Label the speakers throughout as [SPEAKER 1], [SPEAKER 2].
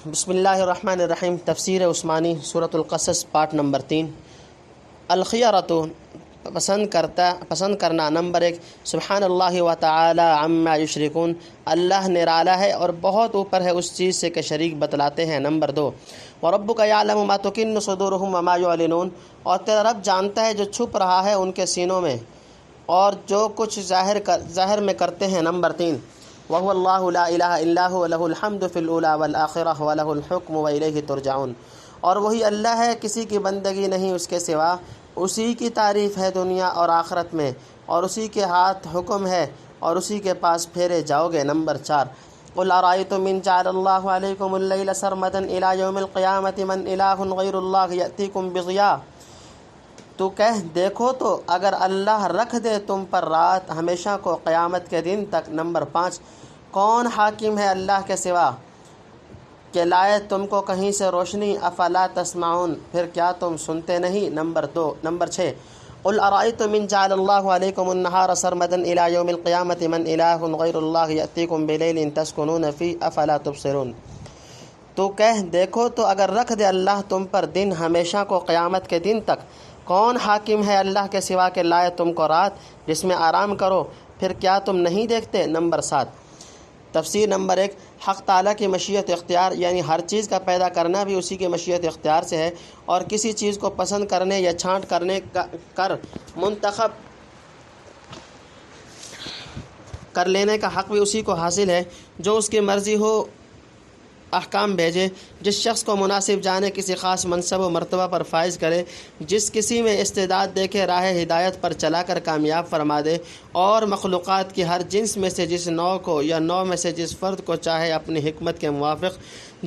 [SPEAKER 1] بسم اللہ الرحمن الرحیم۔ تفسیر عثمانی سورۃ القصص پارٹ نمبر 3۔ الخیرۃ پسند کرنا۔ نمبر 1، سبحان اللہ و تعالی عما یشرکون، اللہ نرالا ہے اور بہت اوپر ہے اس چیز سے کہ شریک بتلاتے ہیں۔ نمبر 2، وربک یعلم ما تکن صدورہم وما یعلنون، اور تیرا رب جانتا ہے جو چھپ رہا ہے ان کے سینوں میں اور جو کچھ ظاہر میں کرتے ہیں۔ نمبر 3، وَهُوَ اللَّهُ لَا إِلَهَ إِلَّا هُوَ لَهُ الْحَمْدُ فِي الْأُولَى وَالْآخِرَةِ وَلَهُ الْحُكْمُ وَإِلَيْهِ تُرْجَعُونَ، اور وہی اللہ ہے، کسی کی بندگی نہیں اس کے سوا، اسی کی تعریف ہے دنیا اور آخرت میں، اور اسی کے ہاتھ حکم ہے اور اسی کے پاس پھیرے جاؤ گے۔ نمبر 4، قُلْ أَرَأَيْتُمْ إِنْ جَعَلَ اللَّهُ عَلَيْكُمُ اللَّيْلَ سَرْمَدًا إِلَى يَوْمِ الْقِيَامَةِ مَنْ إِلَٰهٌ غَيْرُ اللَّهِ يَأْتِيكُمْ بِضِيَاءٍ، تو کہہ دیکھو تو اگر اللہ رکھ دے تم پر رات ہمیشہ کو قیامت کے دن تک۔ نمبر 5، کون حاکم ہے اللہ کے سوا کہ لائے تم کو کہیں سے روشنی؟ افلا تسمعون، پھر کیا تم سنتے نہیں؟ نمبر 6، قل ارأيتم ان جعل الله عليكم النهار سرمدا الى يوم القيامة من اله غير الله يأتيكم بليل تسكنون فيه افلا تبصرون، تو کہہ دیکھو تو اگر رکھ دے اللہ تم پر دن ہمیشہ کو قیامت کے دن تک، کون حاکم ہے اللہ کے سوا کہ لائے تم کو رات جس میں آرام کرو، پھر کیا تم نہیں دیکھتے؟ نمبر 7، تفسیر۔ نمبر 1، حق تعالیٰ کی مشیت اختیار، یعنی ہر چیز کا پیدا کرنا بھی اسی کی مشیت اختیار سے ہے، اور کسی چیز کو پسند کرنے یا چھانٹ کرنے کر منتخب کر لینے کا حق بھی اسی کو حاصل ہے، جو اس کی مرضی ہو احکام بھیجے، جس شخص کو مناسب جانے کسی خاص منصب و مرتبہ پر فائز کرے، جس کسی میں استعداد دیکھے راہ ہدایت پر چلا کر کامیاب فرما دے، اور مخلوقات کی ہر جنس میں سے جس نوع کو یا نوع میں سے جس فرد کو چاہے اپنی حکمت کے موافق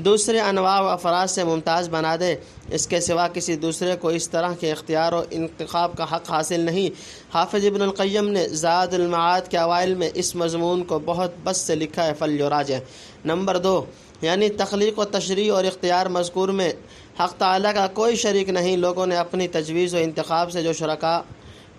[SPEAKER 1] دوسرے انواع و افراد سے ممتاز بنا دے، اس کے سوا کسی دوسرے کو اس طرح کے اختیار و انتخاب کا حق حاصل نہیں۔ حافظ ابن القیم نے زاد المعاد کے اوائل میں اس مضمون کو بہت بس سے لکھا ہے، فلیراجع۔ نمبر 2، یعنی تخلیق و تشریع اور اختیار مذکور میں حق تعالیٰ کا کوئی شریک نہیں، لوگوں نے اپنی تجویز و انتخاب سے جو شرکا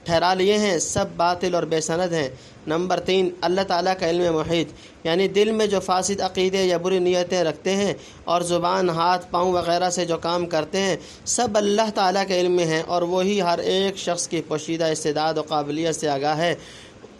[SPEAKER 1] ٹھہرا لیے ہیں سب باطل اور بے سند ہیں۔ نمبر 3، اللہ تعالیٰ کا علم محیط، یعنی دل میں جو فاسد عقیدے یا بری نیتیں رکھتے ہیں اور زبان، ہاتھ، پاؤں وغیرہ سے جو کام کرتے ہیں سب اللہ تعالیٰ کے علم میں ہیں، اور وہی ہر ایک شخص کی پوشیدہ استعداد و قابلیت سے آگاہ ہے،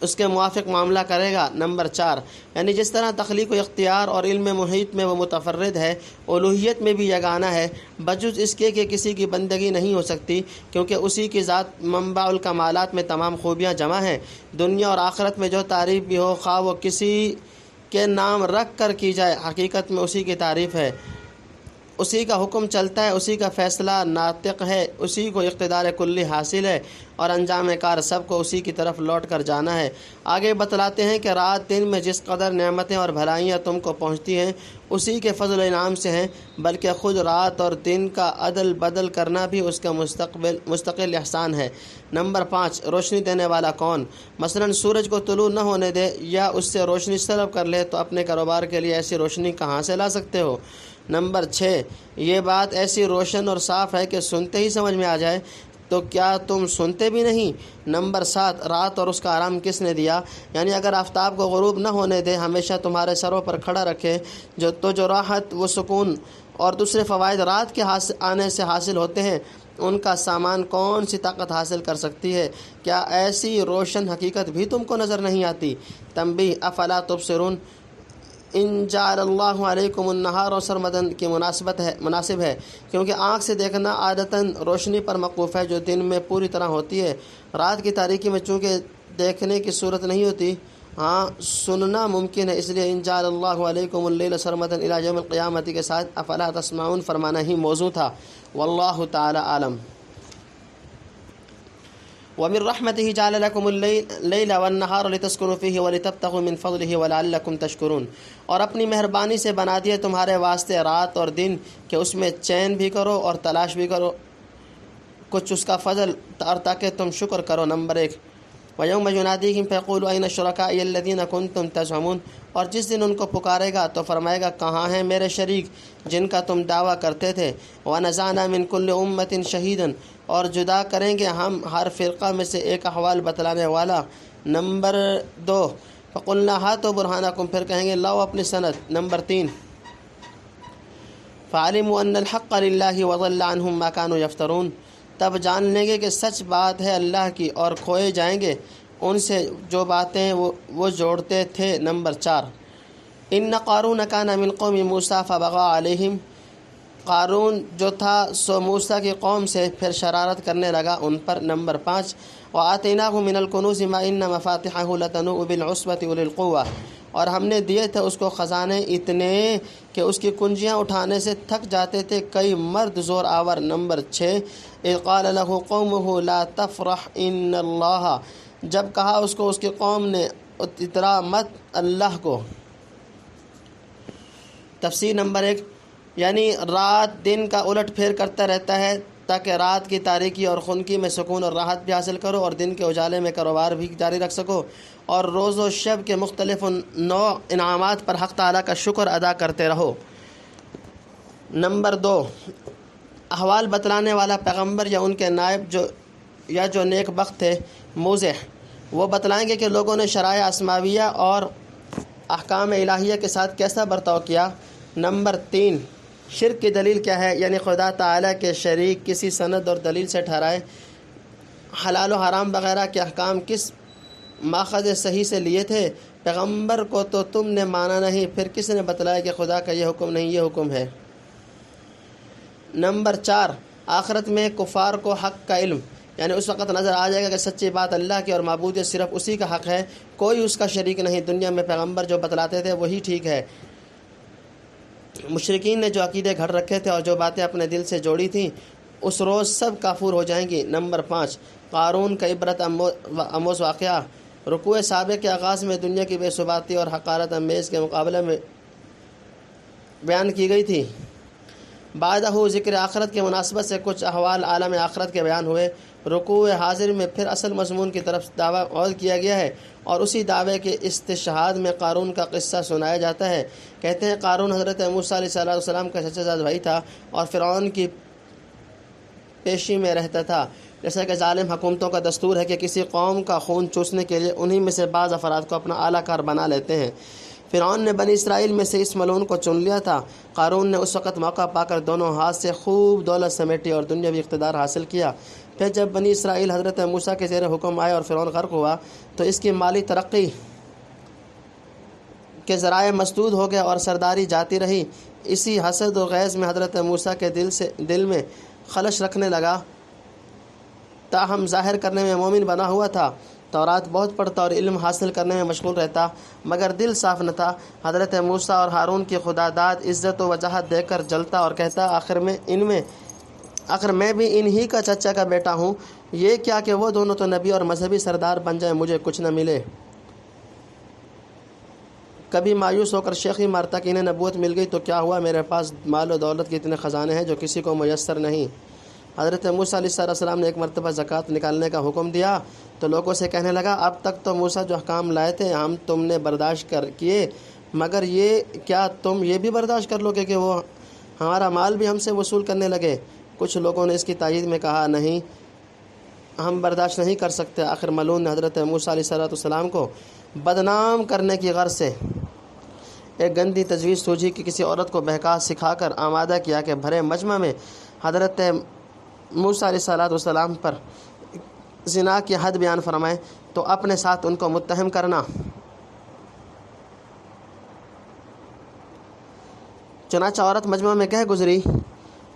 [SPEAKER 1] اس کے موافق معاملہ کرے گا۔ نمبر 4، یعنی جس طرح تخلیق و اختیار اور علم محیط میں وہ متفرد ہے، الوہیت میں بھی یگانہ ہے، بجز اس کے کہ کسی کی بندگی نہیں ہو سکتی، کیونکہ اسی کی ذات منبع الکمالات میں تمام خوبیاں جمع ہیں۔ دنیا اور آخرت میں جو تعریف بھی ہو، خواہ وہ کسی کے نام رکھ کر کی جائے، حقیقت میں اسی کی تعریف ہے، اسی کا حکم چلتا ہے، اسی کا فیصلہ ناطق ہے، اسی کو اقتدار کلی حاصل ہے، اور انجام کار سب کو اسی کی طرف لوٹ کر جانا ہے۔ آگے بتلاتے ہیں کہ رات دن میں جس قدر نعمتیں اور بھلائیاں تم کو پہنچتی ہیں اسی کے فضل و انعام سے ہیں، بلکہ خود رات اور دن کا عدل بدل کرنا بھی اس کا مستقل احسان ہے۔ نمبر 5، روشنی دینے والا کون؟ مثلا سورج کو طلوع نہ ہونے دے یا اس سے روشنی سلب کر لے تو اپنے کاروبار کے لیے ایسی روشنی کہاں سے لا سکتے ہو؟ نمبر 6، یہ بات ایسی روشن اور صاف ہے کہ سنتے ہی سمجھ میں آ جائے، تو کیا تم سنتے بھی نہیں؟ نمبر 7، رات اور اس کا آرام کس نے دیا؟ یعنی اگر آفتاب کو غروب نہ ہونے دے، ہمیشہ تمہارے سروں پر کھڑا رکھے، جو راحت و سکون اور دوسرے فوائد رات کے آنے سے حاصل ہوتے ہیں، ان کا سامان کون سی طاقت حاصل کر سکتی ہے؟ کیا ایسی روشن حقیقت بھی تم کو نظر نہیں آتی؟ تنبیہ، افلا تبصرون، ان جعل اللہ علیکم النہار سرمدا کی مناسب ہے، کیونکہ آنکھ سے دیکھنا عادتاً روشنی پر موقوف ہے جو دن میں پوری طرح ہوتی ہے، رات کی تاریکی میں چونکہ دیکھنے کی صورت نہیں ہوتی، ہاں سننا ممکن ہے، اس لیے ان جعل اللہ علیکم اللیل سرمدا الی یوم القیامۃ کے ساتھ افلا تسمعون فرمانا ہی موضوع تھا۔ واللہ تعالی عالم۔ وَمِن رَحْمَتِهِ جَعَلَ لَكُمُ اللَّيْلَ وَالنَّهَارَ لِتَسْكُنُوا فِيهِ وَلِتَبْتَغُوا مِنْ فَضْلِهِ وَلَعَلَّكُمْ تَشْكُرُونَ، اور اپنی مہربانی سے بنا دیا تمہارے واسطے رات اور دن کہ اس میں چین بھی کرو اور تلاش بھی کرو کچھ اس کا فضل، اور تاکہ تم شکر کرو۔ نمبر 1، وَيَوْمَ يُنَادِيهِمْ فَيَقُولُ أَيْنَ شُرَكَائِيَ الَّذِينَ كُنْتُمْ تَزْعُمُونَ، اور جس دن ان کو پکارے گا تو فرمائے گا کہاں ہیں میرے شریک جن کا تم دعویٰ کرتے تھے۔ وَنَزَعْنَا مِنْ كُلِّ أُمَّةٍ شَهِيدًا، اور جدا کریں گے ہم ہر فرقہ میں سے ایک احوال بتلانے والا۔ نمبر 2، فَقُلْنَا هَاتُوا بُرْهَانَكُمْ، پھر کہیں گے لاؤ اپنی سند۔ نمبر 3، فعلموا ان الحق للہ وضل عنہم ما كانوا یفترون، تب جان لیں گے کہ سچ بات ہے اللہ کی اور کھوئے جائیں گے ان سے جو باتیں وہ جوڑتے تھے۔ نمبر 4، ان قارون کان من قوم موسیٰ فبغى علیہم، قارون جو تھا سو موسیٰ کی قوم سے پھر شرارت کرنے لگا ان پر۔ نمبر 5، وآتیناہ من الکنوز ما ان مفاتحہ لتنوء بالعصبۃ اولي القوہ، اور ہم نے دیے تھے اس کو خزانے اتنے کہ اس کی کنجیاں اٹھانے سے تھک جاتے تھے کئی مرد زور آور۔ نمبر 6، اذ قال له قومه لا تفرح ان اللہ، جب کہا اس کو اس کی قوم نے اترا مت اللہ کو۔ تفسیر نمبر 1، یعنی رات دن کا الٹ پھیر کرتا رہتا ہے تاکہ رات کی تاریکی اور خنکی میں سکون اور راحت بھی حاصل کرو اور دن کے اجالے میں کاروبار بھی جاری رکھ سکو، اور روز و شب کے مختلف نوع انعامات پر حق تعالیٰ کا شکر ادا کرتے رہو۔ نمبر 2، احوال بتلانے والا پیغمبر یا ان کے نائب جو نیک بخت تھے موضح، وہ بتلائیں گے کہ لوگوں نے شرائع اسماویہ اور احکام الہیہ کے ساتھ کیسا برتاؤ کیا۔ نمبر 3، شرک کی دلیل کیا ہے، یعنی خدا تعالیٰ کے شریک کسی سند اور دلیل سے ٹھہرائے، حلال و حرام وغیرہ کے احکام کس ماخذ صحیح سے لیے تھے، پیغمبر کو تو تم نے مانا نہیں، پھر کس نے بتلایا کہ خدا کا یہ حکم نہیں یہ حکم ہے۔ نمبر 4، آخرت میں کفار کو حق کا علم، یعنی اس وقت نظر آ جائے گا کہ سچی بات اللہ کی اور معبودیت صرف اسی کا حق ہے، کوئی اس کا شریک نہیں، دنیا میں پیغمبر جو بتلاتے تھے وہی ٹھیک ہے۔ مشرکین نے جو عقیدے گھڑ رکھے تھے اور جو باتیں اپنے دل سے جوڑی تھیں اس روز سب کافور ہو جائیں گی۔ نمبر 5، قارون کا عبرت آموز واقعہ، رکوع سابق کے آغاز میں دنیا کی بے ثباتی اور حقارت امیز کے مقابلے میں بیان کی گئی تھی۔ بعدہ ذکر آخرت کے مناسبت سے کچھ احوال عالم آخرت کے بیان ہوئے۔ رکوع حاضر میں پھر اصل مضمون کی طرف دعویٰ عود کیا گیا ہے اور اسی دعوے کے استشہاد میں قارون کا قصہ سنایا جاتا ہے۔ کہتے ہیں قارون حضرت موسیٰ علیہ السلام کا چچا زاد بھائی تھا اور فرعون کی پیشی میں رہتا تھا۔ جیسا کہ ظالم حکومتوں کا دستور ہے کہ کسی قوم کا خون چوسنے کے لیے انہی میں سے بعض افراد کو اپنا اعلیٰ کار بنا لیتے ہیں۔ فرعون نے بنی اسرائیل میں سے اس ملعون کو چن لیا تھا۔ قارون نے اس وقت موقع پا کر دونوں ہاتھ سے خوب دولت سمیٹی اور دنیاوی اقتدار حاصل کیا۔ پھر جب بنی اسرائیل حضرت موسیٰ کے زیر حکم آئے اور فرعون غرق ہوا تو اس کی مالی ترقی کے ذرائع مسدود ہو گئے اور سرداری جاتی رہی۔ اسی حسد و غیظ میں حضرت موسیٰ کے دل میں خلش رکھنے لگا، تاہم ظاہر کرنے میں مومن بنا ہوا تھا، تورات بہت پڑھتا اور علم حاصل کرنے میں مشغول رہتا، مگر دل صاف نہ تھا۔ حضرت موسیٰ اور ہارون کی خداداد عزت و وجاہت دیکھ کر جلتا اور کہتا، آخر میں بھی انہی کا چچا کا بیٹا ہوں، یہ کیا کہ وہ دونوں تو نبی اور مذہبی سردار بن جائیں مجھے کچھ نہ ملے۔ کبھی مایوس ہو کر شیخی مارتا کہ انہیں نبوت مل گئی تو کیا ہوا، میرے پاس مال و دولت کے اتنے خزانے ہیں جو کسی کو میسر نہیں۔ حضرت موسیٰ علیہ السلام نے ایک مرتبہ زکوٰۃ نکالنے کا حکم دیا تو لوگوں سے کہنے لگا، اب تک تو موسیٰ جو احکام لائے تھے ہم تم نے برداشت کیے، مگر یہ کیا تم یہ بھی برداشت کر لو گے کہ وہ ہمارا مال بھی ہم سے وصول کرنے لگے؟ کچھ لوگوں نے اس کی تائید میں کہا، نہیں ہم برداشت نہیں کر سکتے۔ آخر ملعون نے حضرت موسیٰ علیہ السلام کو بدنام کرنے کی غرض سے ایک گندی تجویز سوچی کہ کسی عورت کو بہکا سکھا کر آمادہ کیا کہ بھرے مجمع میں حضرت موسیٰ علیہ السلام پر زنا کی حد بیان فرمائے تو اپنے ساتھ ان کو متہم کرنا۔ چنانچہ عورت مجمع میں کہہ گزری۔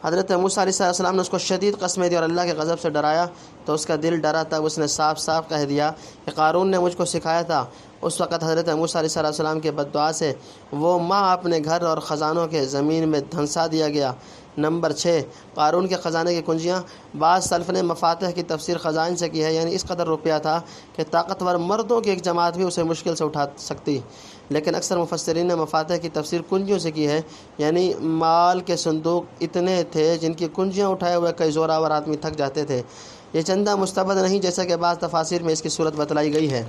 [SPEAKER 1] حضرت موسیٰ علیہ السلام نے اس کو شدید قسمیں دی اور اللہ کے غضب سے ڈرایا تو اس کا دل ڈرا، تب اس نے صاف صاف کہہ دیا کہ قارون نے مجھ کو سکھایا تھا۔ اس وقت حضرت موسیٰ علیہ السلام کے بد دعا سے وہ ماں اپنے گھر اور خزانوں کے زمین میں دھنسا دیا گیا۔ نمبر 6، قارون کے خزانے کی کنجیاں۔ بعض سلف نے مفاتح کی تفسیر خزائن سے کی ہے، یعنی اس قدر روپیہ تھا کہ طاقتور مردوں کی ایک جماعت بھی اسے مشکل سے اٹھا سکتی، لیکن اکثر مفسرین نے مفاتح کی تفسیر کنجیوں سے کی ہے، یعنی مال کے صندوق اتنے تھے جن کی کنجیاں اٹھائے ہوئے کئی زوراور آدمی تھک جاتے تھے۔ یہ چندہ مستبد نہیں، جیسا کہ بعض تفاسیر میں اس کی صورت بتلائی گئی ہے۔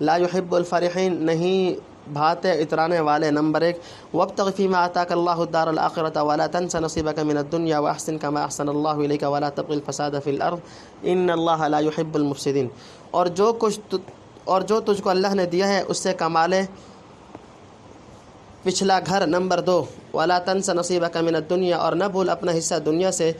[SPEAKER 1] لا يحب الفرحین، نہیں بھاتے اترانے والے۔ نمبر 1، وابتغ فیما آتاک اللہ الدار الآخرۃ ولا تنس نصیبک من الدنیا واحسن کما احسن اللہ الیک ولا تبغ الفساد فی الارض ان اللہ لا يحب المفسدین، اور جو تجھ کو اللہ نے دیا ہے اس سے کما لے پچھلا گھر۔ نمبر 2 ولا تنس نصیبک من الدنیا، اور نہ بھول اپنا حصہ دنیا سے۔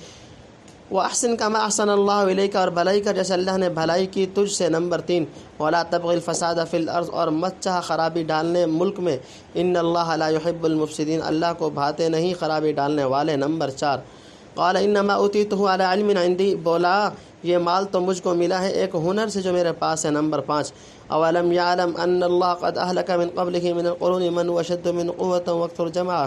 [SPEAKER 1] واحسن کما احسن اللہ الیک، اور بھلائی کر جیسے اللہ نے بھلائی کی تجھ سے۔ نمبر 3 ولا تبغ الفساد فی الارض، اور مت چاہ خرابی ڈالنے ملک میں۔ ان اللہ لا يحب المفسدین، اللہ کو بھاتے نہیں خرابی ڈالنے والے۔ نمبر 4 قال انما اوتیتہ علی علم عندی، بولا یہ مال تو مجھ کو ملا ہے ایک ہنر سے جو میرے پاس ہے۔ نمبر 5 اولم یعلم ان اللہ قد اہلک من قبلہ من القرون من وشد من قوۃ واکثر جمعا،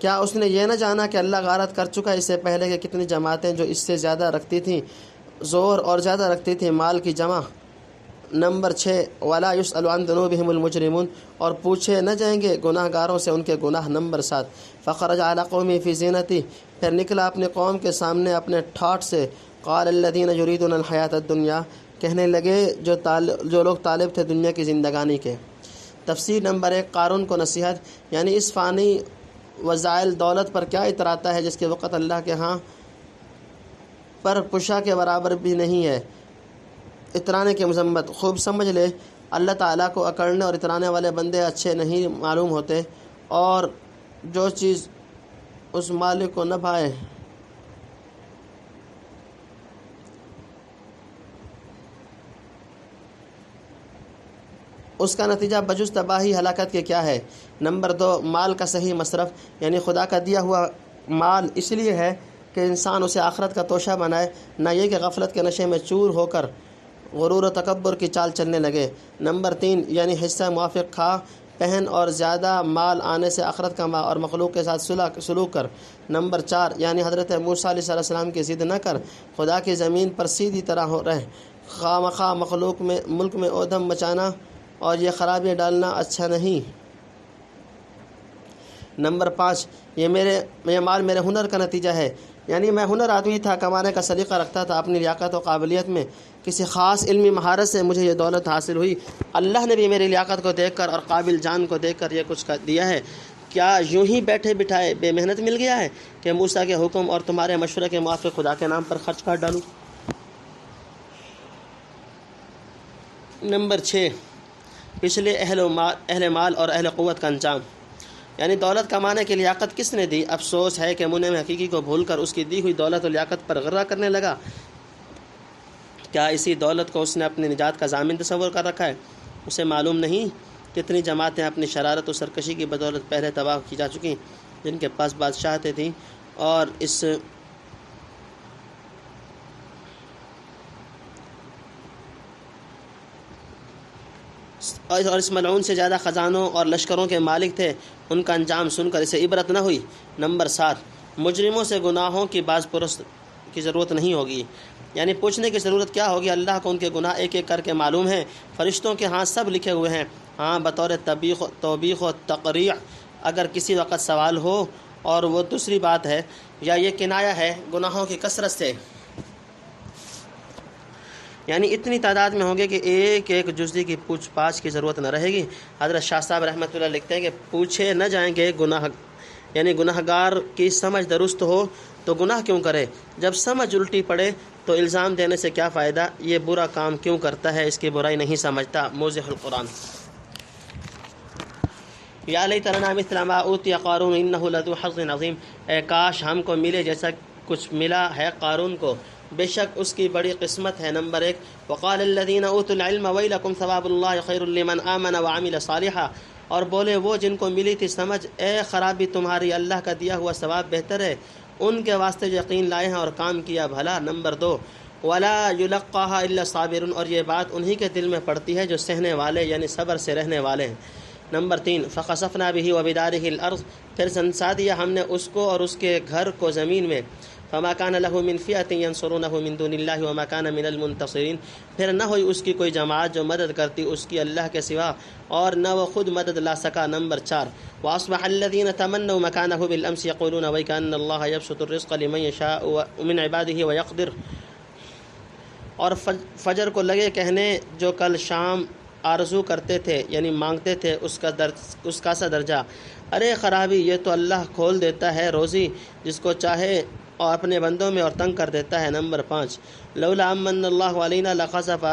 [SPEAKER 1] کیا اس نے یہ نہ جانا کہ اللہ غارت کر چکا اس سے پہلے کہ کتنی جماعتیں جو اس سے زیادہ رکھتی تھیں زور اور زیادہ رکھتی تھیں مال کی جمع۔ نمبر 6 ولا یسأل عن ذنوبہم المجرمون، اور پوچھے نہ جائیں گے گناہ گاروں سے ان کے گناہ۔ نمبر 7 فخرج علی قومی فی زینتی، پھر نکلا اپنے قوم کے سامنے اپنے ٹھاٹ سے۔ قال الذین یریدون الحیاۃ الدنیا، کہنے لگے جو لوگ طالب تھے دنیا کی زندگانی کے۔ تفسیر۔ نمبر 1 قارون کو نصیحت، یعنی اس فانی وزائل دولت پر کیا اتراتا ہے جس کے وقت اللہ کے ہاں پر پشا کے برابر بھی نہیں ہے۔ اترانے کی مذمت، خوب سمجھ لے اللہ تعالیٰ کو اکڑنے اور اترانے والے بندے اچھے نہیں معلوم ہوتے، اور جو چیز اس مالک کو نہ بھائے اس کا نتیجہ بجز تباہی ہلاکت کے کیا ہے۔ نمبر 2 مال کا صحیح مصرف، یعنی خدا کا دیا ہوا مال اس لیے ہے کہ انسان اسے آخرت کا توشہ بنائے، نہ یہ کہ غفلت کے نشے میں چور ہو کر غرور و تکبر کی چال چلنے لگے۔ نمبر 3 یعنی حصہ موافق کھا پہن اور زیادہ مال آنے سے آخرت کما اور مخلوق کے ساتھ سلوک کر۔ نمبر 4 یعنی حضرت موسیٰ علیہ السلام کی ضد نہ کر، خدا کی زمین پر سیدھی طرح رہ، خواہ مخلوق میں ملک میں اودم مچانا اور یہ خرابی ڈالنا اچھا نہیں۔ نمبر 5 یہ مال میرے ہنر کا نتیجہ ہے، یعنی میں ہنر آدمی تھا، کمانے کا سلیقہ رکھتا تھا، اپنی لیاقت و قابلیت میں کسی خاص علمی مہارت سے مجھے یہ دولت حاصل ہوئی۔ اللہ نے بھی میری لیاقت کو دیکھ کر اور قابل جان کو دیکھ کر یہ کچھ دیا ہے۔ کیا یوں ہی بیٹھے بٹھائے بے محنت مل گیا ہے کہ موسیٰ کے حکم اور تمہارے مشورے کے موافق خدا کے نام پر خرچ کر ڈالوں؟ نمبر 6 پچھلے اہل مال اور اہل قوت کا انجام، یعنی دولت کمانے کی لیاقت کس نے دی؟ افسوس ہے کہ منعم حقیقی کو بھول کر اس کی دی ہوئی دولت و لیاقت پر غرہ کرنے لگا۔ کیا اسی دولت کو اس نے اپنی نجات کا ضامن تصور کر رکھا ہے؟ اسے معلوم نہیں کتنی جماعتیں اپنی شرارت و سرکشی کی بدولت پہلے تباہ کی جا چکی، جن کے پاس بادشاہتیں تھیں، اور اس ملعون سے زیادہ خزانوں اور لشکروں کے مالک تھے، ان کا انجام سن کر اسے عبرت نہ ہوئی۔ نمبر 7 مجرموں سے گناہوں کی باز پرس کی ضرورت نہیں ہوگی، یعنی پوچھنے کی ضرورت کیا ہوگی، اللہ کو ان کے گناہ ایک ایک کر کے معلوم ہیں، فرشتوں کے ہاں سب لکھے ہوئے ہیں۔ ہاں بطور توبیخ و تقریع اگر کسی وقت سوال ہو، اور وہ دوسری بات ہے، یا یہ کنایہ ہے گناہوں کی کثرت سے، یعنی اتنی تعداد میں ہوں گے کہ ایک ایک جزوی کی پوچھ پاچھ کی ضرورت نہ رہے گی۔ حضرت شاہ صاحب رحمۃ اللہ لکھتے ہیں کہ پوچھے نہ جائیں گے یعنی گناہ گار کی سمجھ درست ہو تو گناہ کیوں کرے، جب سمجھ الٹی پڑے تو الزام دینے سے کیا فائدہ، یہ برا کام کیوں کرتا ہے، اس کی برائی نہیں سمجھتا۔ موضح القرآن۔ یا لیت لنا مثل ما اوتی قارون انہ لذو حظ عظیم، اے کاش ہم کو ملے جیسا کچھ ملا ہے قارون کو، بے شک اس کی بڑی قسمت ہے۔ نمبر 1 وقال الذین اوتوا العلم ویلکم ثواب اللہ خیر لمن آمن وعمل صالحا، اور بولے وہ جن کو ملی تھی سمجھ، اے خرابی تمہاری، اللہ کا دیا ہوا ثواب بہتر ہے ان کے واسطے جو یقین لائے ہیں اور کام کیا بھلا۔ نمبر 2 ولا یلقاها الا الصابر، اور یہ بات انہی کے دل میں پڑتی ہے جو سہنے والے یعنی صبر سے رہنے والے ہیں۔ نمبر 3 فخسفنا به وبداره الارض، پھر سنسا دیا ہم نے اس کو اور اس کے گھر کو زمین میں۔ فما كان له من فئة ينصرونه من دون الله وما كان من المنتصرين، پھر نہ ہوئی اس کی کوئی جماعت جو مدد کرتی اس کی اللہ کے سوا، اور نہ وہ خود مدد لا سکا۔ نمبر 4 واصبح الذين تمنوا مكانه بالامس يقولون ويكان الله يبسط الرزق لمن يشاء من عباده ويقدر، اور فجر کو لگے کہنے جو کل شام آرزو کرتے تھے یعنی مانگتے تھے اس کا سا درجہ، ارے خرابی، یہ تو اللہ کھول دیتا ہے روزی جس کو چاہے اور اپنے بندوں میں اور تنگ کر دیتا ہے۔ نمبر 5 لولا امن اللہ علینا لخسف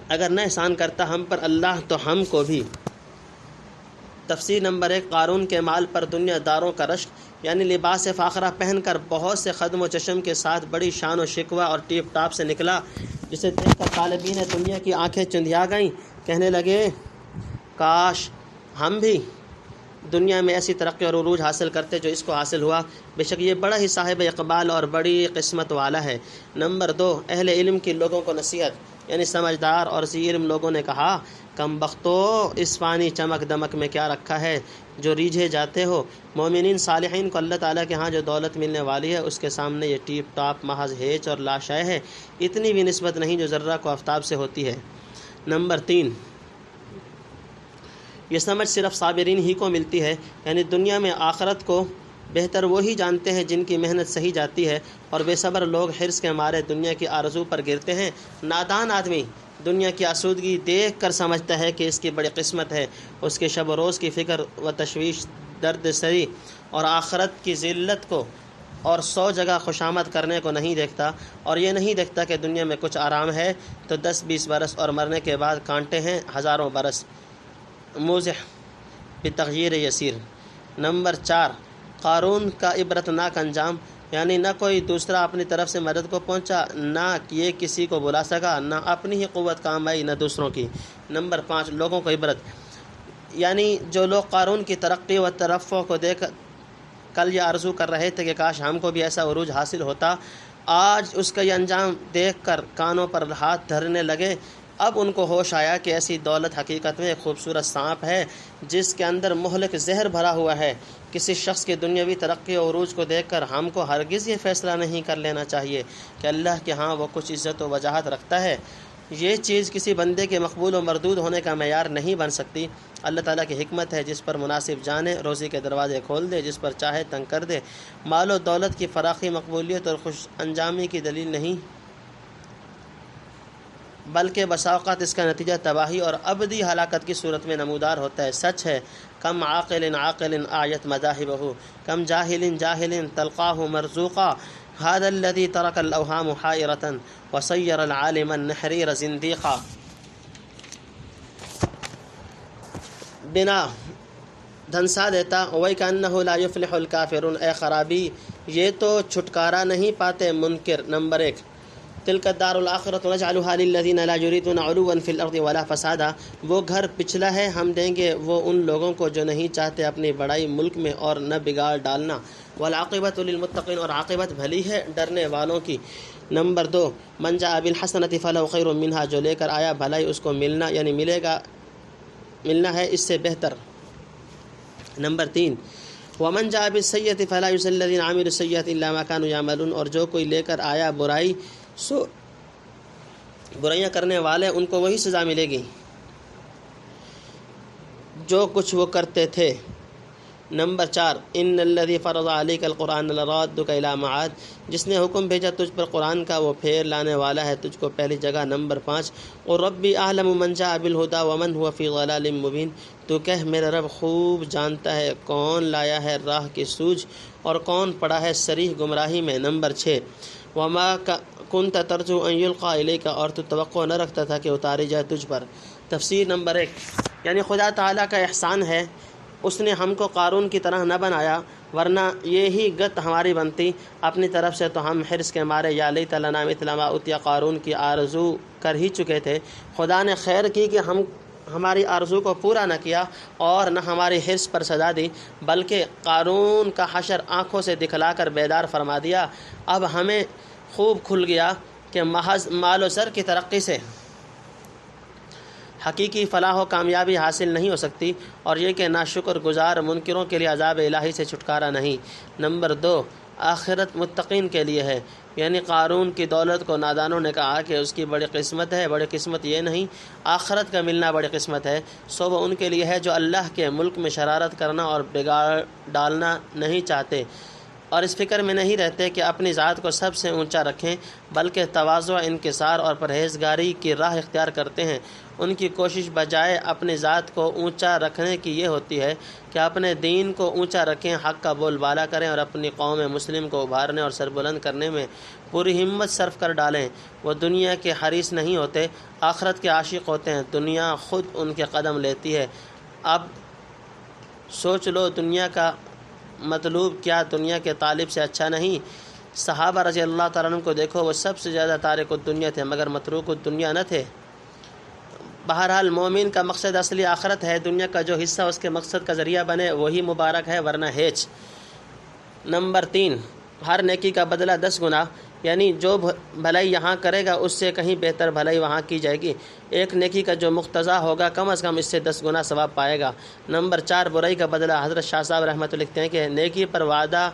[SPEAKER 1] اگر نہ احسان کرتا ہم پر اللہ تو ہم کو بھی۔ تفسیر نمبر 1، قارون کے مال پر دنیا داروں کا رشک، یعنی لباس فاخرہ پہن کر بہت سے خدم و چشم کے ساتھ بڑی شان و شکوہ اور ٹیپ ٹاپ سے نکلا، جسے دیکھ کر طالبین دنیا کی آنکھیں چندھیا گئیں، کہنے لگے کاش ہم بھی دنیا میں ایسی ترقی اور عروج حاصل کرتے جو اس کو حاصل ہوا۔ بے شک یہ بڑا ہی صاحب اقبال اور بڑی قسمت والا ہے۔ نمبر 2، اہل علم کی لوگوں کو نصیحت، یعنی سمجھدار اور ذی علم لوگوں نے کہا، کم بختو، اس فانی چمک دمک میں کیا رکھا ہے جو ریجھے جاتے ہو؟ مومنین صالحین کو اللہ تعالیٰ کے ہاں جو دولت ملنے والی ہے اس کے سامنے یہ ٹیپ ٹاپ محض ہیچ اور لاشائے ہے، اتنی بھی نسبت نہیں جو ذرہ کو آفتاب سے ہوتی ہے۔ نمبر 3، یہ سمجھ صرف صابرین ہی کو ملتی ہے، یعنی دنیا میں آخرت کو بہتر وہی جانتے ہیں جن کی محنت صحیح جاتی ہے، اور بے صبر لوگ حرص کے مارے دنیا کی آرزو پر گرتے ہیں۔ نادان آدمی دنیا کی آسودگی دیکھ کر سمجھتا ہے کہ اس کی بڑی قسمت ہے، اس کے شب و روز کی فکر و تشویش، درد سری اور آخرت کی ذلت کو اور 100 جگہ خوشامد کرنے کو نہیں دیکھتا، اور یہ نہیں دیکھتا کہ دنیا میں کچھ آرام ہے تو 10-20 برس اور مرنے کے بعد کانٹے ہیں ہزاروں برس۔ موزح بتغیر یسیر۔ نمبر 4، قارون کا عبرتناک انجام، یعنی نہ کوئی دوسرا اپنی طرف سے مدد کو پہنچا، نہ یہ کسی کو بلا سکا، نہ اپنی ہی قوت کام آئی نہ دوسروں کی۔ نمبر 5، لوگوں کو عبرت، یعنی جو لوگ قارون کی ترقی و ترفع کو دیکھ کل یہ آرزو کر رہے تھے کہ کاش ہم کو بھی ایسا عروج حاصل ہوتا، آج اس کا یہ انجام دیکھ کر کانوں پر ہاتھ دھرنے لگے۔ اب ان کو ہوش آیا کہ ایسی دولت حقیقت میں ایک خوبصورت سانپ ہے جس کے اندر مہلک زہر بھرا ہوا ہے۔ کسی شخص کی دنیاوی ترقی و عروج کو دیکھ کر ہم کو ہرگز یہ فیصلہ نہیں کر لینا چاہیے کہ اللہ کے ہاں وہ کچھ عزت و وجاہت رکھتا ہے۔ یہ چیز کسی بندے کے مقبول و مردود ہونے کا معیار نہیں بن سکتی۔ اللہ تعالیٰ کی حکمت ہے، جس پر مناسب جانے روزی کے دروازے کھول دے، جس پر چاہے تنگ کر دے۔ مال و دولت کی فراخی مقبولیت اور خوش انجامی کی دلیل نہیں، بلکہ بسا اوقات اس کا نتیجہ تباہی اور ابدی ہلاکت کی صورت میں نمودار ہوتا ہے۔ سچ ہے، کم عاقل عاقل آیت مذاہبہ، کم جاہل جاہل تلقاہ مرزوقا، هذا الذي ترك الاوهام حائرة وصير العالم النحرير زنديقا۔ بنا دھنسا دیتا، وَيْكَأَنَّهُ لَا يُفْلِحُ الْكَافِرُونَ، اے خرابی یہ تو چھٹکارا نہیں پاتے منکر۔ نمبر 1، تلک الدار الآخرۃ نجعلها للذین لا یریدون علوا فی الارض ولا فسادا، وہ گھر پچھلا ہے ہم دیں گے وہ ان لوگوں کو جو نہیں چاہتے اپنی بڑائی ملک میں اور نہ بگاڑ ڈالنا۔ والعاقبۃ للمتقین، اور عاقبت بھلی ہے ڈرنے والوں کی۔ نمبر 2، من جاء بالحسنۃ فلہ خیر منہا، جو لے کر آیا بھلائی اس کو ملنا، یعنی ملنا ہے اس سے بہتر۔ نمبر 3، ومن جاء بالسیئۃ فلا یجزی الذین عملوا السیئۃ الا ما كانوا یعملون، اور جو کوئی لے کر آیا برائی سو برائیاں کرنے والے ان کو وہی سزا ملے گی جو کچھ وہ کرتے تھے۔ نمبر 4، ان الذی فرض علیک القرآن لرادک الی معاد، جس نے حکم بھیجا تجھ پر قرآن کا وہ پھیر لانے والا ہے تجھ کو پہلی جگہ۔ نمبر 5، اور ربی اعلم من جاء بالہدی ومن هو فی ضلال مبین، تو کہہ میرا رب خوب جانتا ہے کون لایا ہے راہ کی سوجھ اور کون پڑا ہے صریح گمراہی میں۔ نمبر 6، وما کنت ترجو ان یلقا الیک، اور تو توقع نہ رکھتا تھا کہ اتاری جائے تجھ پر۔ تفسیر نمبر 1، یعنی خدا تعالیٰ کا احسان ہے اس نے ہم کو قارون کی طرح نہ بنایا، ورنہ یہی گت ہماری بنتی۔ اپنی طرف سے تو ہم حرص کے مارے یا لیت لنا مثل ما اوتی قارون کی آرزو کر ہی چکے تھے۔ خدا نے خیر کی کہ ہماری آرزو کو پورا نہ کیا اور نہ ہماری حرص پر سزا دی، بلکہ قارون کا حشر آنکھوں سے دکھلا کر بیدار فرما دیا۔ اب ہمیں خوب کھل گیا کہ محض مال و زر کی ترقی سے حقیقی فلاح و کامیابی حاصل نہیں ہو سکتی، اور یہ کہ ناشکر گزار منکروں کے لیے عذاب الہی سے چھٹکارا نہیں۔ نمبر 2، آخرت متقین کے لیے ہے، یعنی قارون کی دولت کو نادانوں نے کہا کہ اس کی بڑی قسمت ہے۔ بڑی قسمت یہ نہیں، آخرت کا ملنا بڑی قسمت ہے۔ سو وہ ان کے لیے ہے جو اللہ کے ملک میں شرارت کرنا اور بگاڑ ڈالنا نہیں چاہتے، اور اس فکر میں نہیں رہتے کہ اپنی ذات کو سب سے اونچا رکھیں، بلکہ تواضع، انکسار اور پرہیزگاری کی راہ اختیار کرتے ہیں۔ ان کی کوشش بجائے اپنی ذات کو اونچا رکھنے کی یہ ہوتی ہے کہ اپنے دین کو اونچا رکھیں، حق کا بول بالا کریں اور اپنی قوم مسلم کو ابھارنے اور سربلند کرنے میں پوری ہمت صرف کر ڈالیں۔ وہ دنیا کے حریص نہیں ہوتے، آخرت کے عاشق ہوتے ہیں۔ دنیا خود ان کے قدم لیتی ہے۔ اب سوچ لو، دنیا کا مطلوب کیا دنیا کے طالب سے اچھا نہیں؟ صحابہ رضی اللہ تعالیٰ عنہ کو دیکھو، وہ سب سے زیادہ تارک الدنیا تھے مگر متروک الدنیا نہ تھے۔ بہرحال مومن کا مقصد اصلی آخرت ہے، دنیا کا جو حصہ اس کے مقصد کا ذریعہ بنے وہی مبارک ہے، ورنہ ہیچ۔ نمبر 3، ہر نیکی کا بدلہ 10 گنا، یعنی جو بھلائی یہاں کرے گا اس سے کہیں بہتر بھلائی وہاں کی جائے گی۔ ایک نیکی کا جو مقتضا ہوگا کم از کم اس سے 10 گنا ثواب پائے گا۔ نمبر 4، برائی کا بدلہ۔ حضرت شاہ صاحب رحمۃ اللہ لکھتے ہیں کہ نیکی پر وعدہ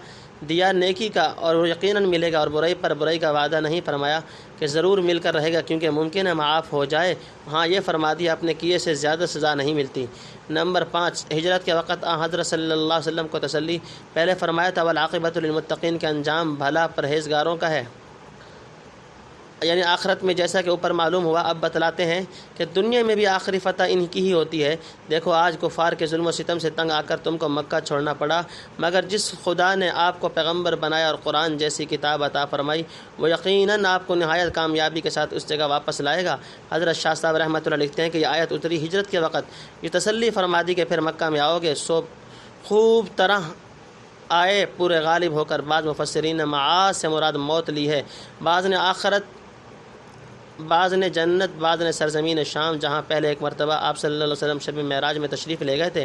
[SPEAKER 1] دیا نیکی کا اور وہ یقیناً ملے گا، اور برائی پر برائی کا وعدہ نہیں فرمایا کہ ضرور مل کر رہے گا کیونکہ ممکن ہے معاف ہو جائے، ہاں یہ فرما دیا اپنے کیے سے زیادہ سزا نہیں ملتی۔ نمبر 5، ہجرت کے وقت حضرت صلی اللہ علیہ وسلم کو تسلی، پہلے فرمایا تھا والعاقبۃ للمتقین، کے انجام بھلا پرہیزگاروں کا ہے، یعنی آخرت میں، جیسا کہ اوپر معلوم ہوا۔ اب بتلاتے ہیں کہ دنیا میں بھی آخری فتح ان کی ہی ہوتی ہے۔ دیکھو آج کفار کے ظلم و ستم سے تنگ آ کر تم کو مکہ چھوڑنا پڑا، مگر جس خدا نے آپ کو پیغمبر بنایا اور قرآن جیسی کتاب عطا فرمائی، وہ یقیناً آپ کو نہایت کامیابی کے ساتھ اس جگہ واپس لائے گا۔ حضرت شاہ صاحب رحمۃ اللہ لکھتے ہیں کہ یہ آیت اتری ہجرت کے وقت، یہ تسلی فرما دی کہ پھر مکہ میں آؤ گے، سو خوب طرح آئے پورے غالب ہو کر۔ بعض مفسرین نے معاد سے مراد موت لی ہے، بعض نے آخرت، بعض نے جنت، بعض نے سرزمین شام، جہاں پہلے ایک مرتبہ آپ صلی اللہ علیہ وسلم شب معراج میں تشریف لے گئے تھے۔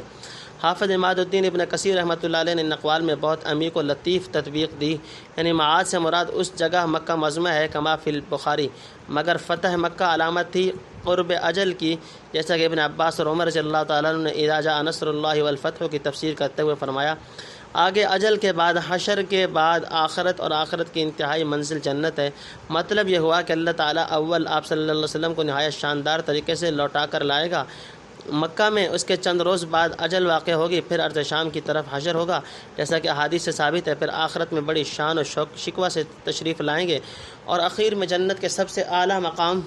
[SPEAKER 1] حافظ عماد الدین ابن کثیر رحمۃ اللہ علیہ نے ان اقوال میں بہت عمیق و لطیف تطبیق دی، یعنی معاد سے مراد اس جگہ مکہ معظمہ ہے کما فی البخاری، مگر فتح مکہ علامت تھی قرب اجل کی، جیسا کہ ابن عباس اور عمر رضی اللہ تعالیٰ عنہ نے اذا جاء نصر اللہ والفتح کی تفسیر کرتے ہوئے فرمایا، آگے اجل کے بعد، حشر کے بعد آخرت، اور آخرت کی انتہائی منزل جنت ہے۔ مطلب یہ ہوا کہ اللہ تعالیٰ اول آپ صلی اللہ علیہ وسلم کو نہایت شاندار طریقے سے لوٹا کر لائے گا مکہ میں، اس کے چند روز بعد اجل واقع ہوگی، پھر ارض شام کی طرف حشر ہوگا، جیسا کہ احادیث سے ثابت ہے۔ پھر آخرت میں بڑی شان و شکوہ سے تشریف لائیں گے، اور اخیر میں جنت کے سب سے اعلیٰ مقام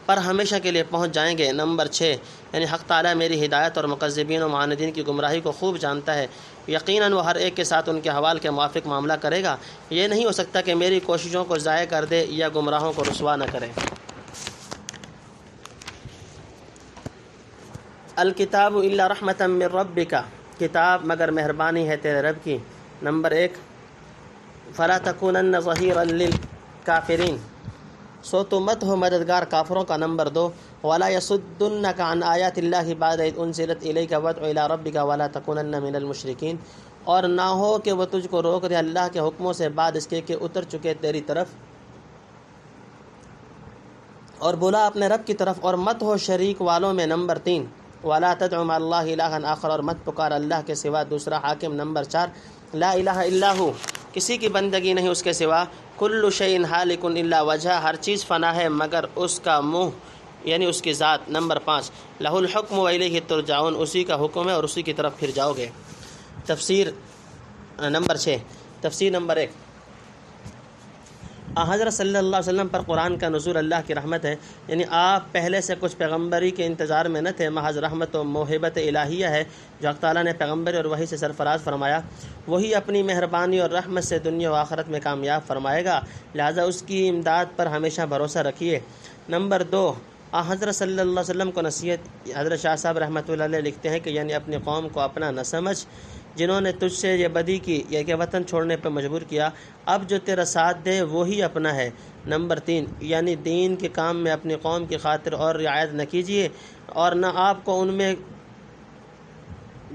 [SPEAKER 1] پر ہمیشہ کے لیے پہنچ جائیں گے۔ نمبر 6، یعنی حق تعالیٰ میری ہدایت اور مکذبین و معاندین کی گمراہی کو خوب جانتا ہے، یقیناً وہ ہر ایک کے ساتھ ان کے حوال کے موافق معاملہ کرے گا۔ یہ نہیں ہو سکتا کہ میری کوششوں کو ضائع کر دے یا گمراہوں کو رسوا نہ کرے۔ الکتاب الا رحمۃ من ربک، کتاب مگر مہربانی ہے تیرے رب کی۔ نمبر 1، فلا تکونن ظہیرا للکافرین، سو تو مت ہو مددگار کافروں کا۔ نمبر 2، ولا یصدنک عن آیات اللہ بعد اذ انزلت الیک وادع الی ربک ولا تکونن من المشرکین، اور نہ ہو کہ وہ تجھ کو روک دے اللہ کے حکموں سے بعد اس کے کہ اتر چکے تیری طرف، اور بلا اپنے رب کی طرف، اور مت ہو شریک والوں میں۔ نمبر 3، ولا تدع مع اللہ الہا آخر، اور مت پکار اللہ کے سوا دوسرا حاکم۔ نمبر 4، لا الہ الا ہو، کسی کی بندگی نہیں اس کے سوا، کل شیء ہالک الا وجہ، ہر چیز فنا ہے مگر اس کا منہ، یعنی اس کی ذات۔ نمبر 5، لہ الحکم والیہ ترجعون، اسی کا حکم ہے اور اسی کی طرف پھر جاؤ گے۔ تفسیر نمبر 6، تفسیر نمبر 1، حضرت صلی اللہ علیہ وسلم پر قرآن کا نزول اللہ کی رحمت ہے، یعنی آپ پہلے سے کچھ پیغمبری کے انتظار میں نہ تھے، محض رحمت و موہبت الہیہ ہے جو حق تعالیٰ نے پیغمبری اور وحی سے سرفراز فرمایا، وہی اپنی مہربانی اور رحمت سے دنیا و آخرت میں کامیاب فرمائے گا، لہذا اس کی امداد پر ہمیشہ بھروسہ رکھیے۔ نمبر 2، حضرت صلی اللہ علیہ وسلم کو نصیحت، حضرت شاہ صاحب رحمۃ اللہ علیہ لکھتے ہیں کہ یعنی اپنی قوم کو اپنا نہ سمجھ، جنہوں نے تجھ سے یہ بدی کی یا کہ وطن چھوڑنے پہ مجبور کیا، اب جو تیرا ساتھ دے وہی اپنا ہے۔ نمبر 3، یعنی دین کے کام میں اپنی قوم کی خاطر اور رعایت نہ کیجیے، اور نہ آپ کو ان میں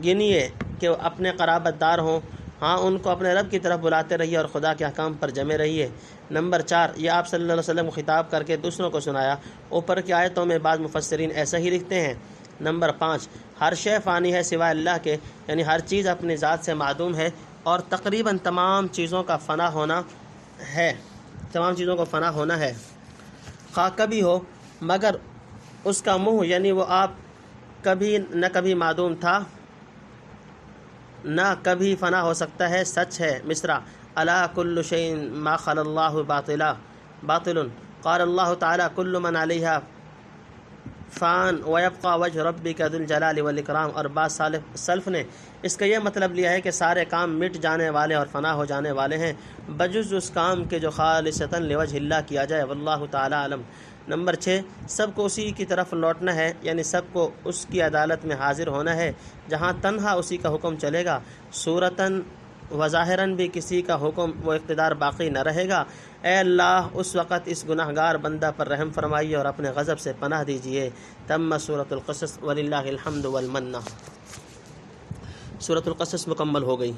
[SPEAKER 1] گنیے کہ اپنے قرابت دار ہوں، ہاں ان کو اپنے رب کی طرف بلاتے رہیے اور خدا کے احکام پر جمے رہیے۔ نمبر 4، یہ آپ صلی اللہ علیہ وسلم کو خطاب کر کے دوسروں کو سنایا، اوپر کی آیتوں میں بعض مفسرین ایسا ہی لکھتے ہیں۔ نمبر 5، ہر شے فانی ہے سوائے اللہ کے، یعنی ہر چیز اپنی ذات سے معدوم ہے، اور تقریباً تمام چیزوں کا فنا ہونا ہے، تمام چیزوں کو فنا ہونا ہے، خواہ کبھی ہو، مگر اس کا منہ، یعنی وہ آپ کبھی نہ کبھی معدوم تھا، نہ کبھی فنا ہو سکتا ہے، سچ ہے۔ مصرع، الا کل شیء ما خلا اللہ باطل قال اللہ تعالی کل من علیہا فان ویبقى وجہ ربک ذو الجلال والاکرام۔ اور بعض سلف نے اس کا یہ مطلب لیا ہے کہ سارے کام مٹ جانے والے اور فنا ہو جانے والے ہیں بجز اس کام کے جو خالصتاً لوجہ اللہ کیا جائے، واللہ تعالی علم۔ نمبر 6، سب کو اسی کی طرف لوٹنا ہے، یعنی سب کو اس کی عدالت میں حاضر ہونا ہے جہاں تنہا اسی کا حکم چلے گا، صورتاً و ظاہراً بھی کسی کا حکم و اقتدار باقی نہ رہے گا۔ اے اللہ اس وقت اس گناہ گار بندہ پر رحم فرمائیے اور اپنے غضب سے پناہ دیجیے۔ تم سورۃ القصص وللہ الحمد والمنہ۔ سورۃ القصص مکمل ہو گئی۔